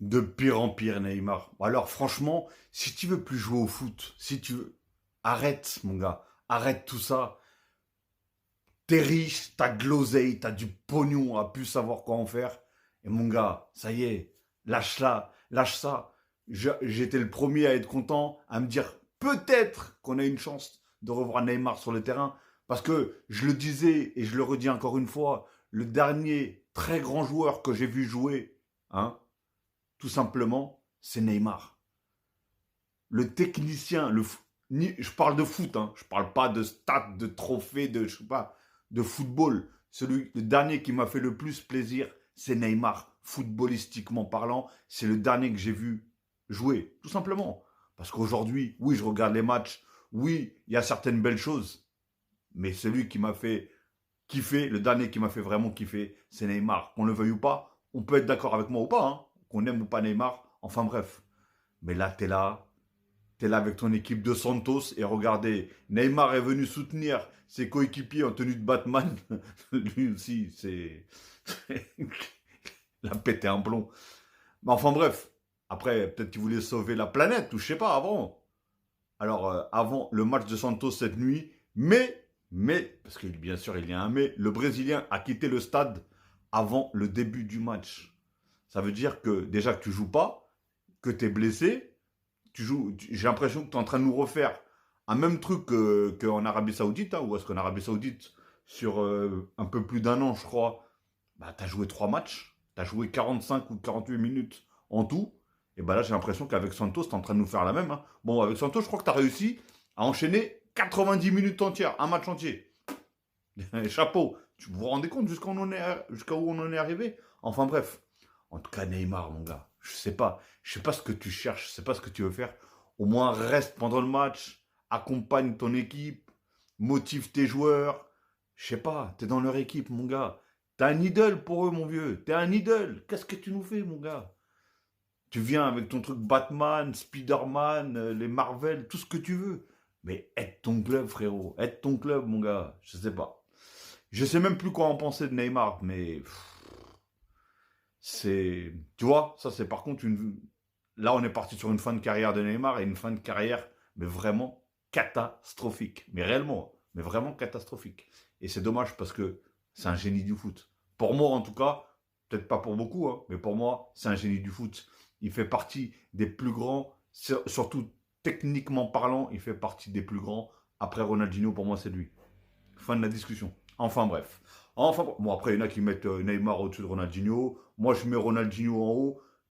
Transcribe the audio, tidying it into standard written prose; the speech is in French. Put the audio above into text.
De pire en pire, Neymar. Alors franchement, si tu veux plus jouer au foot, si tu veux, arrête, mon gars. Arrête tout ça. T'es riche, t'as de l'oseille, t'as du pognon à plus savoir quoi en faire. Et mon gars, ça y est, lâche ça. J'étais le premier à être content, à me dire peut-être qu'on a une chance de revoir Neymar sur le terrain. Parce que je le disais et je le redis encore une fois, le dernier très grand joueur que j'ai vu jouer, hein, tout simplement, c'est Neymar. Le technicien, je parle de foot, hein, je parle pas de stats, de trophées, de je sais pas, de football. Le dernier qui m'a fait le plus plaisir, c'est Neymar. Footballistiquement parlant, c'est le dernier que j'ai vu jouer, tout simplement. Parce qu'aujourd'hui, oui, je regarde les matchs, oui, il y a certaines belles choses, mais celui qui m'a fait kiffer, le dernier qui m'a fait vraiment kiffer, c'est Neymar. Qu'on le veuille ou pas, on peut être d'accord avec moi ou pas, hein, qu'on aime ou pas Neymar, enfin bref. Mais là, t'es là avec ton équipe de Santos et regardez, Neymar est venu soutenir ses coéquipiers en tenue de Batman. Lui aussi, c'est... Il a pété un plomb. Mais enfin bref, après, peut-être qu'il voulait sauver la planète ou je sais pas, avant. Alors, avant le match de Santos cette nuit, parce que bien sûr il y a un mais, le Brésilien a quitté le stade avant le début du match. Ça veut dire que déjà que tu joues pas, que tu es blessé, j'ai l'impression que tu es en train de nous refaire un même truc qu'en Arabie Saoudite, hein, ou est-ce qu'en Arabie Saoudite, sur un peu plus d'un an, je crois, bah, tu as joué 3 matchs, tu as joué 45 ou 48 minutes en tout, et bah là, j'ai l'impression qu'avec Santos, tu es en train de nous faire la même. Hein. Bon, avec Santos, je crois que tu as réussi à enchaîner 90 minutes entières, un match entier. Chapeau. Vous vous rendez compte jusqu'à où on en est arrivé. Enfin bref. En tout cas, Neymar, mon gars. Je sais pas. Je sais pas ce que tu cherches. Je sais pas ce que tu veux faire. Au moins, reste pendant le match. Accompagne ton équipe. Motive tes joueurs. Je sais pas. T'es dans leur équipe, mon gars. T'es un idole pour eux, mon vieux. T'es un idole. Qu'est-ce que tu nous fais, mon gars? Tu viens avec ton truc Batman, Spider-Man, les Marvel, tout ce que tu veux. Mais aide ton club, frérot. Aide ton club, mon gars. Je sais pas. Je sais même plus quoi en penser de Neymar, mais c'est, tu vois, ça c'est par contre une. Là, on est parti sur une fin de carrière de Neymar et une fin de carrière, mais vraiment catastrophique, mais réellement, mais vraiment catastrophique. Et c'est dommage parce que c'est un génie du foot. Pour moi, en tout cas, peut-être pas pour beaucoup, hein, mais pour moi, c'est un génie du foot. Il fait partie des plus grands, surtout techniquement parlant, il fait partie des plus grands. Après Ronaldinho, pour moi, c'est lui. Fin de la discussion. Enfin bref. Enfin, bon, après, il y en a qui mettent Neymar au-dessus de Ronaldinho. Moi, je mets Ronaldinho en haut.